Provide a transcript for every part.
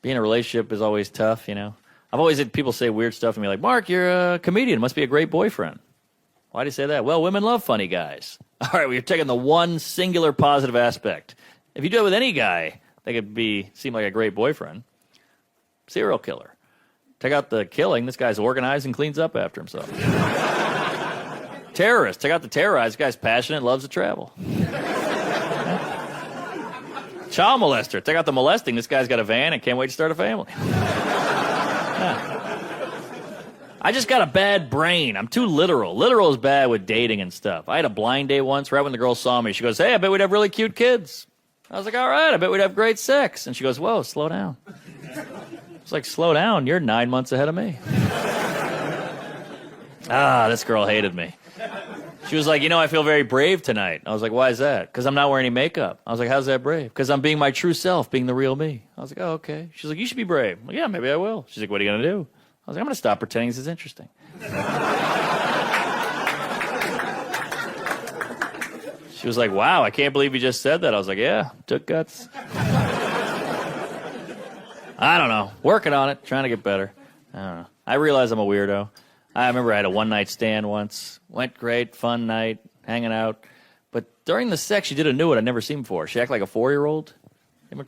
being in a relationship is always tough, you know. I've always had people say weird stuff to me like, Mark, you're a comedian. Must be a great boyfriend. Why do you say that? Well, women love funny guys. All right, well, you're taking the one singular positive aspect. If you do it with any guy, they could seem like a great boyfriend. Serial killer. Take out the killing. This guy's organized and cleans up after himself. Terrorist. Take out the terrorize. This guy's passionate, loves to travel. Child molester. Take out the molesting. This guy's got a van and can't wait to start a family. Yeah. I just got a bad brain. I'm too literal. Literal is bad with dating and stuff. I had a blind date once right when the girl saw me. She goes, hey, I bet we'd have really cute kids. I was like, all right, I bet we'd have great sex. And she goes, whoa, slow down. It's like, slow down. You're 9 months ahead of me. This girl hated me. She was like, you know, I feel very brave tonight. I was like, why is that? Because I'm not wearing any makeup. I was like, how's that brave? Because I'm being my true self, being the real me. I was like, oh, okay. She's like, you should be brave. I'm like, yeah, maybe I will. She's like, what are you going to do? I was like, I'm going to stop pretending this is interesting. She was like, wow, I can't believe you just said that. I was like, yeah, took guts. I don't know. Working on it, trying to get better. I don't know. I realize I'm a weirdo. I remember I had a one-night stand once. Went great, fun night, hanging out. But during the sex, she did a new one I'd never seen before. She acted like a 4-year-old. You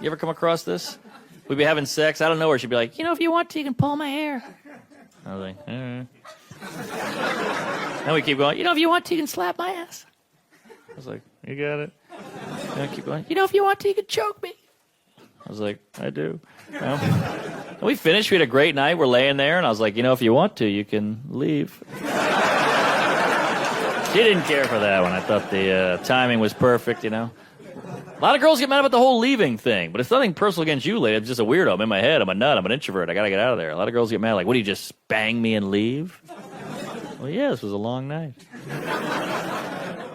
ever come across this? We'd be having sex. I don't know where she'd be like, you know, if you want to, you can pull my hair. I was like, all right. Then we keep going, you know, if you want to, you can slap my ass. I was like, you got it. Then we keep going, you know, if you want to, you can choke me. I was like, I do. Well, and we finished. We had a great night. We're laying there, and I was like, you know, if you want to, you can leave. She didn't care for that one. I thought the timing was perfect, you know. A lot of girls get mad about the whole leaving thing, but it's nothing personal against you, lady. I'm just a weirdo. I'm in my head. I'm a nut. I'm an introvert. I got to get out of there. A lot of girls get mad like, what, do you just bang me and leave? Well, yeah, this was a long night.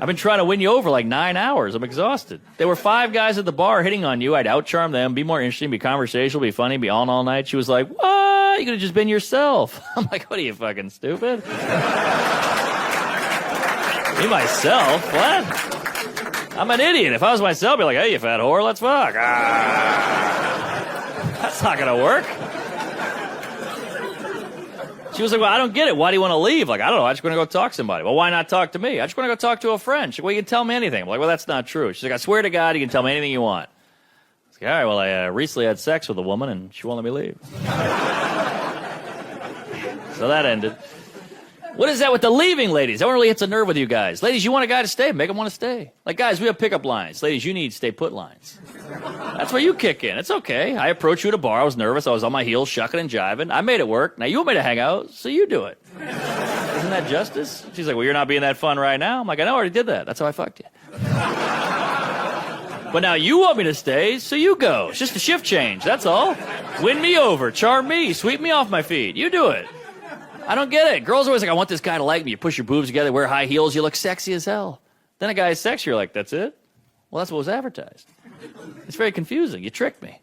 I've been trying to win you over like 9 hours. I'm exhausted. There were 5 guys at the bar hitting on you. I'd outcharm them, be more interesting, be conversational, be funny, be on all night. She was like, what? You could have just been yourself. I'm like, what are you, fucking stupid? Be myself? What? I'm an idiot. If I was myself, I'd be like, hey, you fat whore, let's fuck. That's not going to work. She was like, well, I don't get it. Why do you want to leave? Like, I don't know. I just want to go talk to somebody. Well, why not talk to me? I just want to go talk to a friend. She's like, well, you can tell me anything. I'm like, well, that's not true. She's like, I swear to God, you can tell me anything you want. I was like, all right, well, I recently had sex with a woman, and she won't let me leave. So that ended. What is that with the leaving, ladies? That one really hits a nerve with you guys. Ladies, you want a guy to stay. Make him want to stay. Like, guys, we have pickup lines. Ladies, you need stay put lines. That's where you kick in. It's okay. I approached you at a bar. I was nervous. I was on my heels, shucking and jiving. I made it work. Now you want me to hang out, so you do it. Isn't that justice? She's like, well, you're not being that fun right now. I'm like, I know, I already did that. That's how I fucked you. But now you want me to stay, so you go. It's just a shift change. That's all. Win me over. Charm me. Sweep me off my feet. You do it. I don't get it. Girls are always like, I want this guy to like me. You push your boobs together, wear high heels, you look sexy as hell. Then a guy is sexy, you're like, that's it? Well, that's what was advertised. It's very confusing. You tricked me.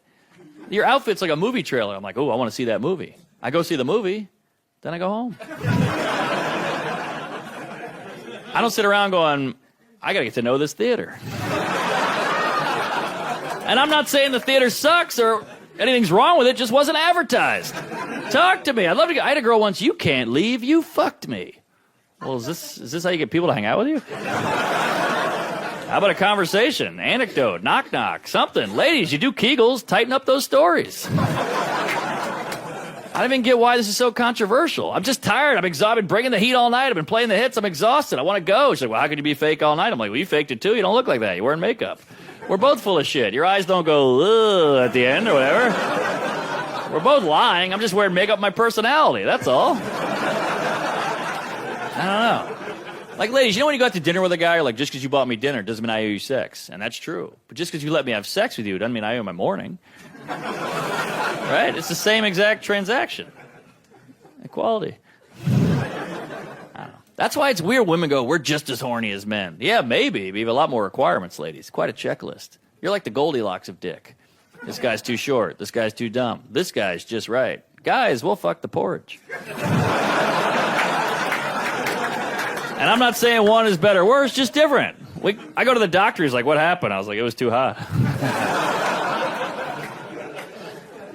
Your outfit's like a movie trailer. I'm like, oh, I want to see that movie. I go see the movie, then I go home. I don't sit around going, I got to get to know this theater. And I'm not saying the theater sucks or anything's wrong with it, just wasn't advertised. Talk to me. I'd love to I had a girl once, you can't leave, you fucked me. Well, is this how you get people to hang out with you? How about a conversation, anecdote, knock knock, something. Ladies, you do Kegels, tighten up those stories. I don't even get why this is so controversial. I'm just tired. I'm exhausted. I've been bringing the heat all night. I've been playing the hits. I'm exhausted. I want to go. She's like, well, how could you be fake all night? I'm like, well, you faked it too. You don't look like that. You're wearing makeup. We're both full of shit. Your eyes don't go, ugh, at the end or whatever. We're both lying. I'm just wearing makeup my personality. That's all. I don't know. Like, ladies, you know when you go out to dinner with a guy, you're like, just because you bought me dinner doesn't mean I owe you sex. And that's true. But just because you let me have sex with you doesn't mean I owe my morning. Right? It's the same exact transaction. Equality. I don't know. That's why it's weird women go, we're just as horny as men. Yeah, maybe. But you have a lot more requirements, ladies. Quite a checklist. You're like the Goldilocks of dick. This guy's too short. This guy's too dumb. This guy's just right. Guys, we'll fuck the porridge. And I'm not saying one is better or worse, just different. I go to the doctor, he's like, what happened? I was like, it was too hot.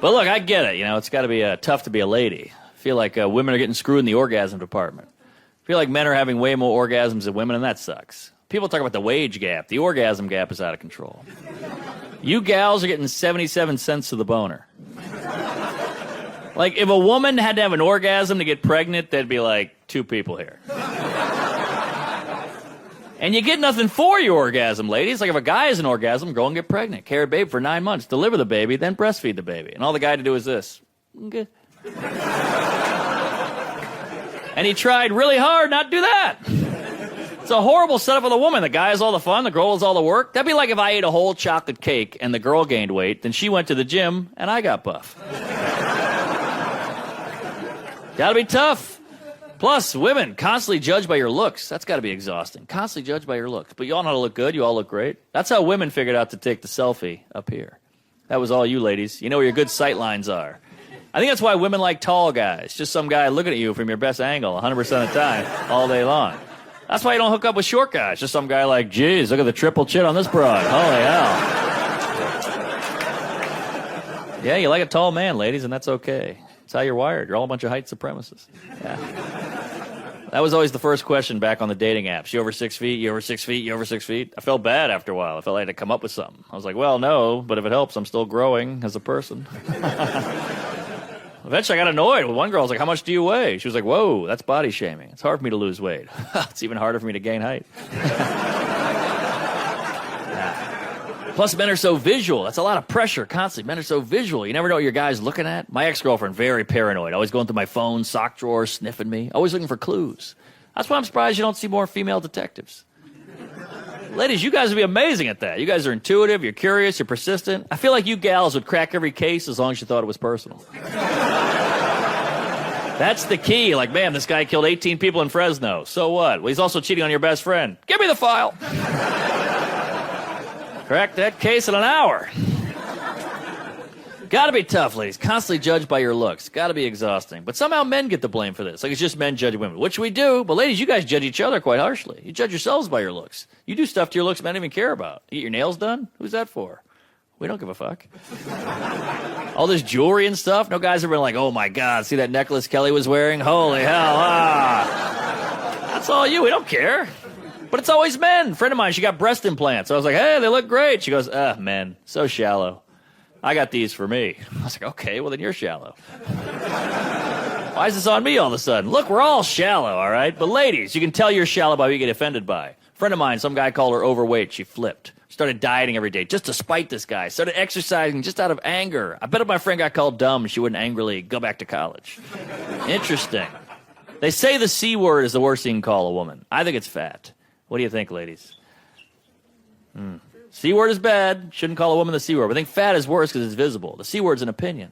But look, I get it. You know, it's got to be tough to be a lady. I feel like women are getting screwed in the orgasm department. I feel like men are having way more orgasms than women, and that sucks. People talk about the wage gap. The orgasm gap is out of control. You gals are getting 77 cents to the boner. Like, if a woman had to have an orgasm to get pregnant, there'd be like 2 people here. And you get nothing for your orgasm, ladies. Like, if a guy has an orgasm, go and get pregnant. Carry a baby for 9 months. Deliver the baby, then breastfeed the baby. And all the guy had to do is this. Okay. And he tried really hard not to do that. It's a horrible setup for the woman. The guy has all the fun, the girl has all the work. That'd be like if I ate a whole chocolate cake and the girl gained weight, then she went to the gym and I got buff. Gotta be tough. Plus, women constantly judged by your looks. That's got to be exhausting. Constantly judged by your looks. But you all know how to look good. You all look great. That's how women figured out to take the selfie up here. That was all you ladies. You know where your good sight lines are. I think that's why women like tall guys. Just some guy looking at you from your best angle 100% of the time, all day long. That's why you don't hook up with short guys. Just some guy like, geez, look at the triple chin on this broad. Holy hell. Yeah, you like a tall man, ladies, and that's okay. That's how you're wired. You're all a bunch of height supremacists. Yeah. That was always the first question back on the dating apps. You over 6 feet? You over 6 feet? You over 6 feet? I felt bad after a while. I felt like I had to come up with something. I was like, well, no, but if it helps, I'm still growing as a person. Eventually, I got annoyed. With one girl, I was like, how much do you weigh? She was like, whoa, that's body shaming. It's hard for me to lose weight. It's even harder for me to gain height. Plus, men are so visual. That's a lot of pressure constantly. Men are so visual. You never know what your guy's looking at. My ex-girlfriend, very paranoid. Always going through my phone, sock drawer, sniffing me. Always looking for clues. That's why I'm surprised you don't see more female detectives. Ladies, you guys would be amazing at that. You guys are intuitive, you're curious, you're persistent. I feel like you gals would crack every case as long as you thought it was personal. That's the key. Like, man, this guy killed 18 people in Fresno. So what? Well, he's also cheating on your best friend. Give me the file. Crack that case in an hour. Gotta be tough, ladies. Constantly judged by your looks. Gotta be exhausting. But somehow men get the blame for this. Like, it's just men judging women, which we do. But ladies, you guys judge each other quite harshly. You judge yourselves by your looks. You do stuff to your looks men don't even care about. You get your nails done? Who's that for? We don't give a fuck. All this jewelry and stuff. No guys have been like, oh my God, see that necklace Kelly was wearing? Holy hell. That's all you. We don't care. But it's always men. A friend of mine, she got breast implants. So I was like, hey, they look great. She goes, men, so shallow. I got these for me. I was like, okay, well then you're shallow. Why is this on me all of a sudden? Look, we're all shallow, all right? But ladies, you can tell you're shallow by what you get offended by. A friend of mine, some guy called her overweight. She flipped. Started dieting every day just to spite this guy. Started exercising just out of anger. I bet if my friend got called dumb, she wouldn't angrily go back to college. Interesting. They say the C word is the worst thing you can call a woman. I think it's fat. What do you think, ladies? C word is bad. Shouldn't call a woman the C word. But I think fat is worse because it's visible. The C word's an opinion.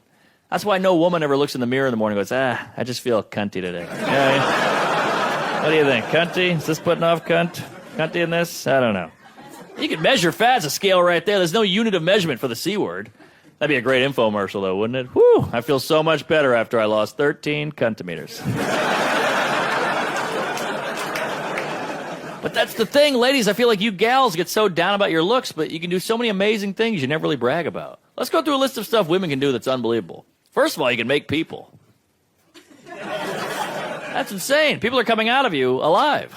That's why no woman ever looks in the mirror in the morning and goes, I just feel cunty today. Yeah. What do you think? Cunty? Is this putting off cunt? Cunty in this? I don't know. You could measure fat as a scale right there. There's no unit of measurement for the C word. That'd be a great infomercial, though, wouldn't it? Whew, I feel so much better after I lost 13 cuntimeters. But that's the thing, ladies. I feel like you gals get so down about your looks, but you can do so many amazing things you never really brag about. Let's go through a list of stuff women can do that's unbelievable. First of all, you can make people. That's insane. People are coming out of you alive.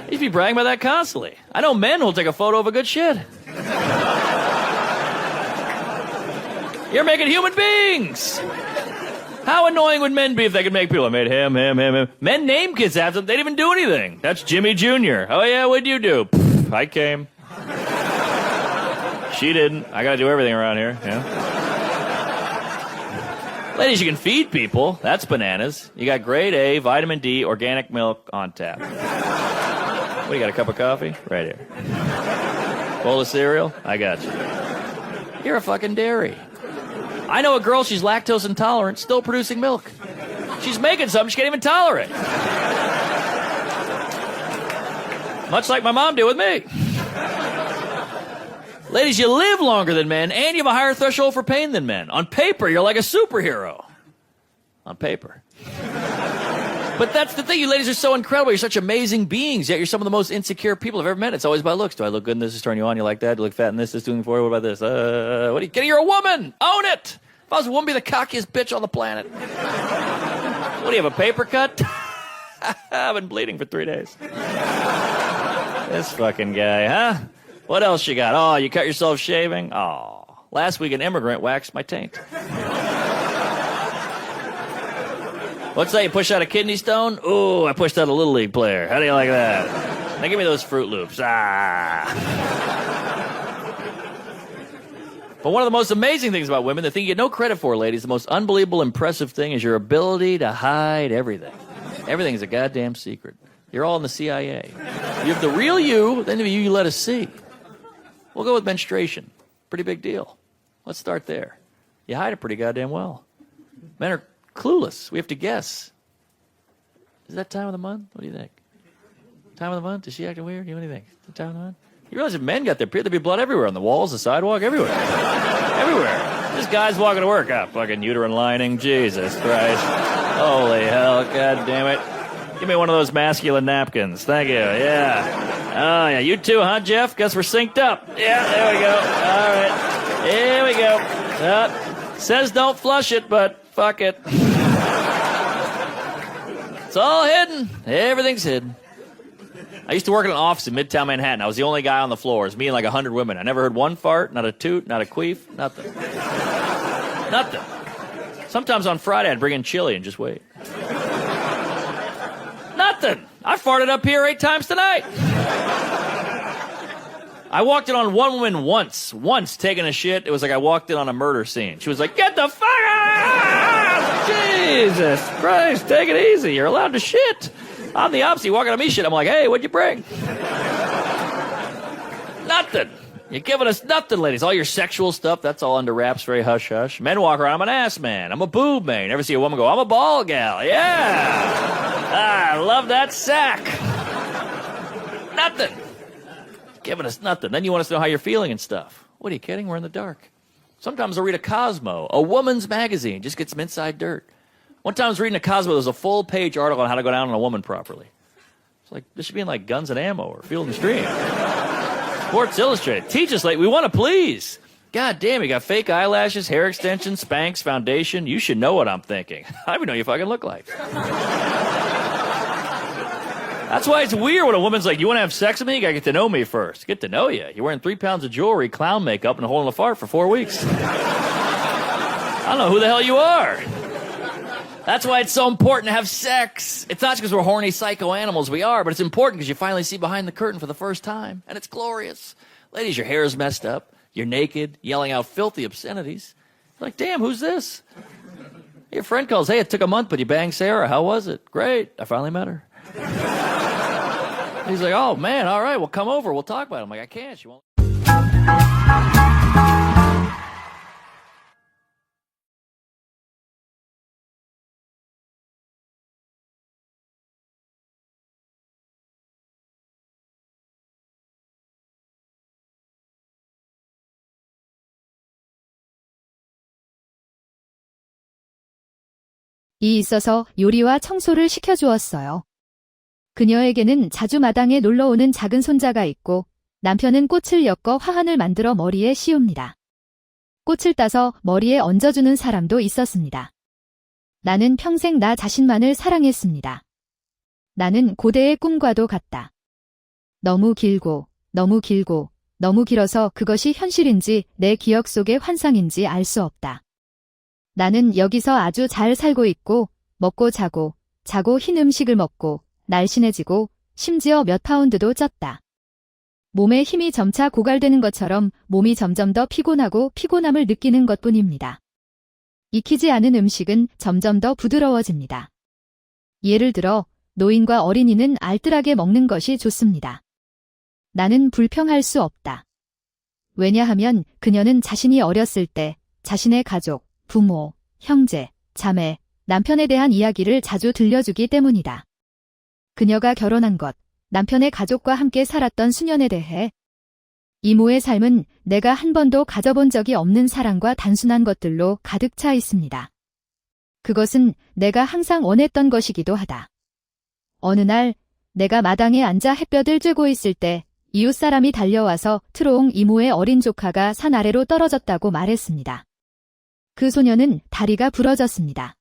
You should be bragging about that constantly. I know men who'll take a photo of a good shit. You're making human beings. How annoying would men be if they could make people? I made him. Men name kids after them. They didn't even do anything. That's Jimmy Jr. Oh, yeah, what'd you do? Pfft, I came. She didn't. I got to do everything around here. Yeah. Ladies, you can feed people. That's bananas. You got grade A, vitamin D, organic milk on tap. What, you got a cup of coffee? Right here. Bowl of cereal? I got you. You're a fucking dairy. I know a girl, she's lactose intolerant, still producing milk. She's making something she can't even tolerate. Much like my mom did with me. Ladies, you live longer than men, and you have a higher threshold for pain than men. On paper, you're like a superhero. On paper. But that's the thing, you ladies are so incredible. You're such amazing beings, yet you're some of the most insecure people I've ever met. It's always by looks. Do I look good in this? Does this turn you on? You like that? Do you look fat in this? This doing for you? What about this? What are you kidding? You're a woman! Own it! If I was a woman, be the cockiest bitch on the planet. What do you have, a paper cut? I've been bleeding for 3 days. This fucking guy, huh? What else you got? Oh, you cut yourself shaving? Oh, last week an immigrant waxed my taint. What's that? You push out a kidney stone? Ooh, I pushed out a Little League player. How do you like that? Now give me those Fruit Loops. But one of the most amazing things about women, the thing you get no credit for, ladies, the most unbelievable, impressive thing is your ability to hide everything. Everything is a goddamn secret. You're all in the CIA. You have the real you, then the you let us see. We'll go with menstruation. Pretty big deal. Let's start there. You hide it pretty goddamn well. Men are clueless. We have to guess. Is that time of the month? What do you think? Time of the month? Is she acting weird? What do you think? Is it time of the month? You realize if men got their period, there'd be blood everywhere. On the walls, the sidewalk, everywhere. Everywhere. Just guys walking to work. Fucking uterine lining. Jesus Christ. Holy hell. God damn it. Give me one of those masculine napkins. Thank you. Yeah. Oh, yeah. You too, huh, Jeff? Guess we're synced up. Yeah, there we go. All right. Here we go. Says don't flush it, but fuck it. It's all hidden. Everything's hidden. I used to work in an office in Midtown Manhattan. I was the only guy on the floor. It was me and like 100 women. I never heard one fart, not a toot, not a queef, nothing. Nothing. Sometimes on Friday I'd bring in chili and just wait. Nothing. I farted up here 8 times tonight. I walked in on one woman once taking a shit. It was like I walked in on a murder scene. She was like, get the fuck out! Jesus Christ, take it easy. You're allowed to shit. I'm the opposite. You walking on me shit. I'm like, hey, what'd you bring? Nothing. You're giving us nothing, ladies. All your sexual stuff, that's all under wraps, very hush-hush. Men walk around, I'm an ass man. I'm a boob man. You never see a woman go, I'm a ball gal. Yeah. I love that sack. Nothing. Giving us nothing. Then you want us to know how you're feeling and stuff. What, are you kidding? We're in the dark. Sometimes I'll read a Cosmo, a woman's magazine, just get some inside dirt. One time I was reading a Cosmo, there was a full-page article on how to go down on a woman properly. It's like, this should be in like Guns and Ammo or Field and Stream. Sports Illustrated. Teach us, like, we want to please. God damn, you got fake eyelashes, hair extensions, Spanx, foundation. You should know what I'm thinking. I don't even know what you fucking look like. That's why it's weird when a woman's like, you want to have sex with me? You got to get to know me first. Get to know you. You're wearing 3 pounds of jewelry, clown makeup, and holding a fart for 4 weeks. I don't know who the hell you are. That's why it's so important to have sex. It's not just because we're horny psycho animals, we are, but it's important because you finally see behind the curtain for the first time, and it's glorious. Ladies, your hair is messed up, you're naked, yelling out filthy obscenities. You're like, damn, who's this? Your friend calls, hey, it took a month, but you banged Sarah. How was it? Great, I finally met her. He's like, oh, man, all right, well, come over, we'll talk about it. I'm like, I can't, she won't. 이 있어서 요리와 청소를 시켜주었어요. 그녀에게는 자주 마당에 놀러오는 작은 손자가 있고 남편은 꽃을 엮어 화환을 만들어 머리에 씌웁니다. 꽃을 따서 머리에 얹어주는 사람도 있었습니다. 나는 평생 나 자신만을 사랑했습니다. 나는 고대의 꿈과도 같다. 너무 길고 너무 길어서 그것이 현실인지 내 기억 속의 환상인지 알 수 없다. 나는 여기서 아주 잘 살고 있고 먹고 자고 흰 음식을 먹고 날씬해지고 심지어 몇 파운드도 쪘다. 몸에 힘이 점차 고갈되는 것처럼 몸이 점점 더 피곤하고 피곤함을 느끼는 것뿐입니다. 익히지 않은 음식은 점점 더 부드러워집니다. 예를 들어 노인과 어린이는 알뜰하게 먹는 것이 좋습니다. 나는 불평할 수 없다. 왜냐하면 그녀는 자신이 어렸을 때 자신의 가족, 부모, 형제, 자매, 남편에 대한 이야기를 자주 들려주기 때문이다. 그녀가 결혼한 것, 남편의 가족과 함께 살았던 수년에 대해 이모의 삶은 내가 한 번도 가져본 적이 없는 사랑과 단순한 것들로 가득 차 있습니다. 그것은 내가 항상 원했던 것이기도 하다. 어느 날 내가 마당에 앉아 햇볕을 쬐고 있을 때 이웃 사람이 달려와서 트로옹 이모의 어린 조카가 산 아래로 떨어졌다고 말했습니다. 그 소녀는 다리가 부러졌습니다.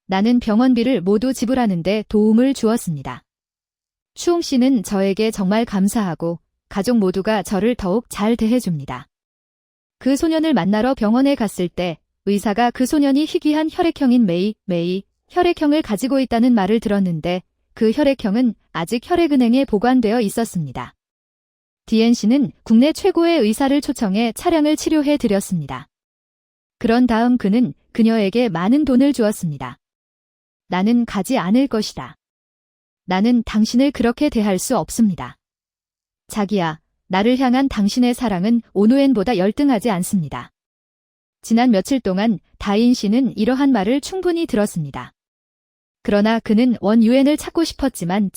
나는 병원비를 모두 지불하는데 도움을 주었습니다. 추홍 씨는 저에게 정말 감사하고 가족 모두가 저를 더욱 잘 대해줍니다. 그 소년을 만나러 병원에 갔을 때 의사가 그 소년이 희귀한 혈액형인 메이 혈액형을 가지고 있다는 말을 들었는데 그 혈액형은 아직 혈액은행에 보관되어 있었습니다. DNC는 국내 최고의 의사를 초청해 차량을 치료해 드렸습니다. 그런 다음 그는 그녀에게 많은 돈을 주었습니다. 나는 가지 않을 것이다. 나는 당신을 그렇게 대할 수 없습니다. 자기야, 나를 향한 당신의 사랑은 온우엔보다 열등하지 않습니다. 지난 며칠 동안 다인 씨는 이러한 말을 충분히 들었습니다. 그러나 그는 원유엔을 찾고 싶었지만